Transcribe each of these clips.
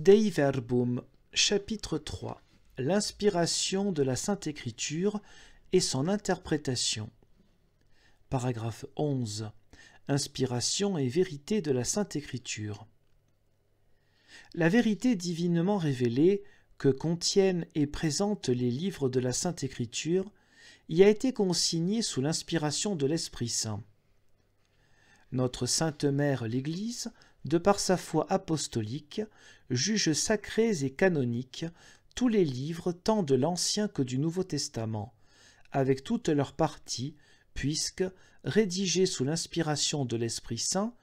Dei Verbum, chapitre 3. L'inspiration de la Sainte Écriture et son interprétation. Paragraphe 11. Inspiration et vérité de la Sainte Écriture. La vérité divinement révélée que contiennent et présentent les livres de la Sainte Écriture y a été consignée sous l'inspiration de l'Esprit Saint. Notre Sainte Mère l'Église, de par sa foi apostolique, juge sacrés et canoniques tous les livres tant de l'Ancien que du Nouveau Testament, avec toutes leurs parties, puisque, rédigés sous l'inspiration de l'Esprit Saint,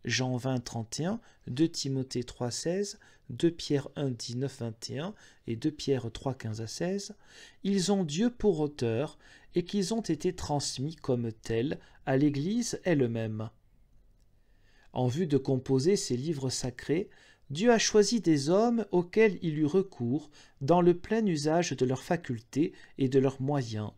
Jean 20, 31, 2 Timothée 3, 16, 2 Pierre 1, 19, 21 et 2 Pierre 3, 15 à 16, ils ont Dieu pour auteur et qu'ils ont été transmis comme tels à l'Église elle-même. En vue de composer ces livres sacrés, Dieu a choisi des hommes auxquels il eut recours dans le plein usage de leurs facultés et de leurs moyens,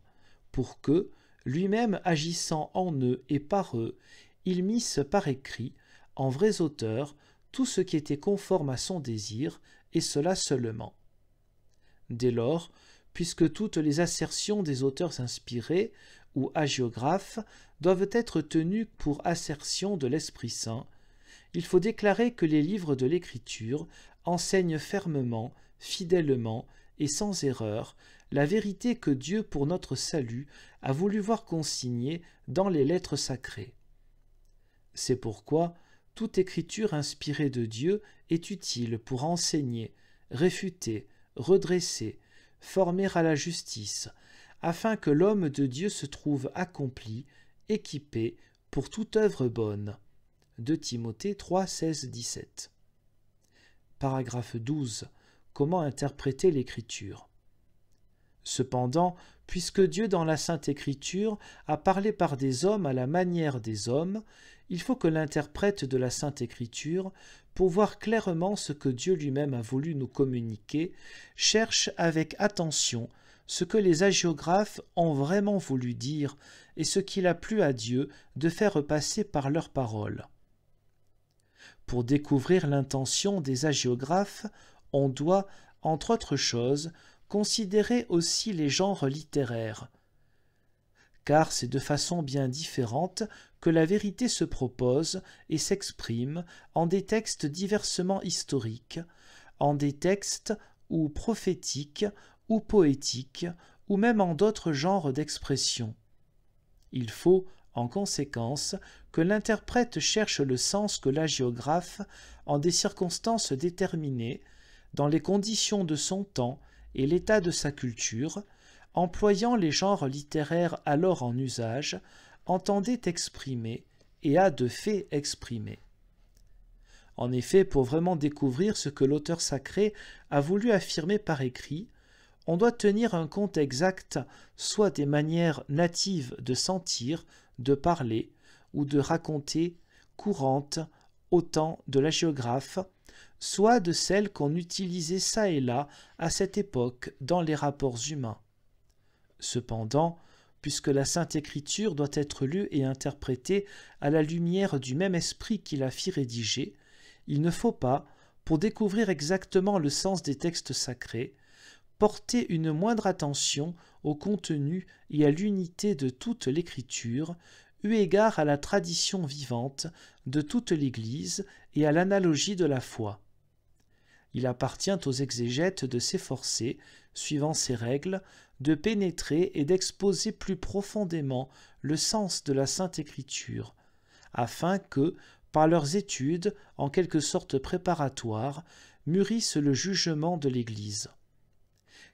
pour que, lui-même agissant en eux et par eux, il misse par écrit, en vrais auteurs, tout ce qui était conforme à son désir, et cela seulement. Dès lors, puisque toutes les assertions des auteurs inspirés ou hagiographes doivent être tenues pour assertions de l'Esprit Saint, il faut déclarer que les livres de l'Écriture enseignent fermement, fidèlement et sans erreur la vérité que Dieu pour notre salut a voulu voir consignée dans les lettres sacrées. C'est pourquoi toute écriture inspirée de Dieu est utile pour enseigner, réfuter, redresser, former à la justice, afin que l'homme de Dieu se trouve accompli, équipé pour toute œuvre bonne. 2 Timothée 3, 16, 17. Paragraphe 12. Comment interpréter l'Écriture? Cependant, puisque Dieu dans la Sainte Écriture a parlé par des hommes à la manière des hommes, il faut que l'interprète de la Sainte Écriture, pour voir clairement ce que Dieu lui-même a voulu nous communiquer, cherche avec attention ce que les hagiographes ont vraiment voulu dire et ce qu'il a plu à Dieu de faire passer par leurs paroles. Pour découvrir l'intention des hagiographes, on doit, entre autres choses, considérer aussi les genres littéraires, car c'est de façon bien différente que la vérité se propose et s'exprime en des textes diversement historiques, en des textes ou prophétiques ou poétiques, ou même en d'autres genres d'expression. Il faut, en conséquence, que l'interprète cherche le sens que l'hagiographe, en des circonstances déterminées, dans les conditions de son temps et l'état de sa culture, employant les genres littéraires alors en usage, entendait exprimer et a de fait exprimé. En effet, pour vraiment découvrir ce que l'auteur sacré a voulu affirmer par écrit, on doit tenir un compte exact soit des manières natives de sentir, de parler ou de raconter courantes au temps de l'hagiographe, soit de celles qu'on utilisait çà et là à cette époque dans les rapports humains. Cependant, puisque la Sainte Écriture doit être lue et interprétée à la lumière du même esprit qui la fit rédiger, il ne faut pas, pour découvrir exactement le sens des textes sacrés, porter une moindre attention au contenu et à l'unité de toute l'Écriture, eu égard à la tradition vivante de toute l'Église et à l'analogie de la foi. Il appartient aux exégètes de s'efforcer, suivant ces règles, de pénétrer et d'exposer plus profondément le sens de la Sainte Écriture, afin que, par leurs études, en quelque sorte préparatoires, mûrissent le jugement de l'Église.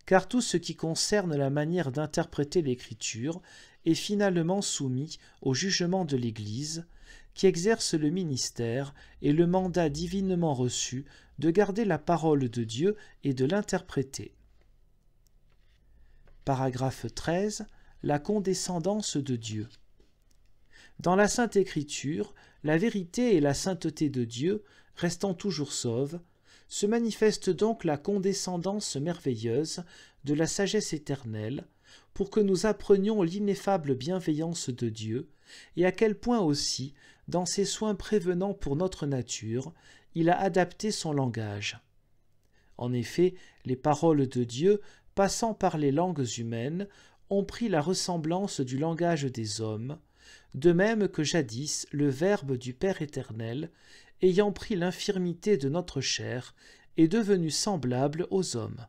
Car tout ce qui concerne la manière d'interpréter l'Écriture est finalement soumis au jugement de l'Église, qui exerce le ministère et le mandat divinement reçu de garder la parole de Dieu et de l'interpréter. Paragraphe 13. La condescendance de Dieu. Dans la Sainte Écriture, la vérité et la sainteté de Dieu, restant toujours sauves, se manifeste donc la condescendance merveilleuse de la sagesse éternelle, pour que nous apprenions l'ineffable bienveillance de Dieu, et à quel point aussi, dans ses soins prévenants pour notre nature, il a adapté son langage. En effet, les paroles de Dieu, passant par les langues humaines, ont pris la ressemblance du langage des hommes, de même que jadis le Verbe du Père éternel, ayant pris l'infirmité de notre chair, est devenu semblable aux hommes.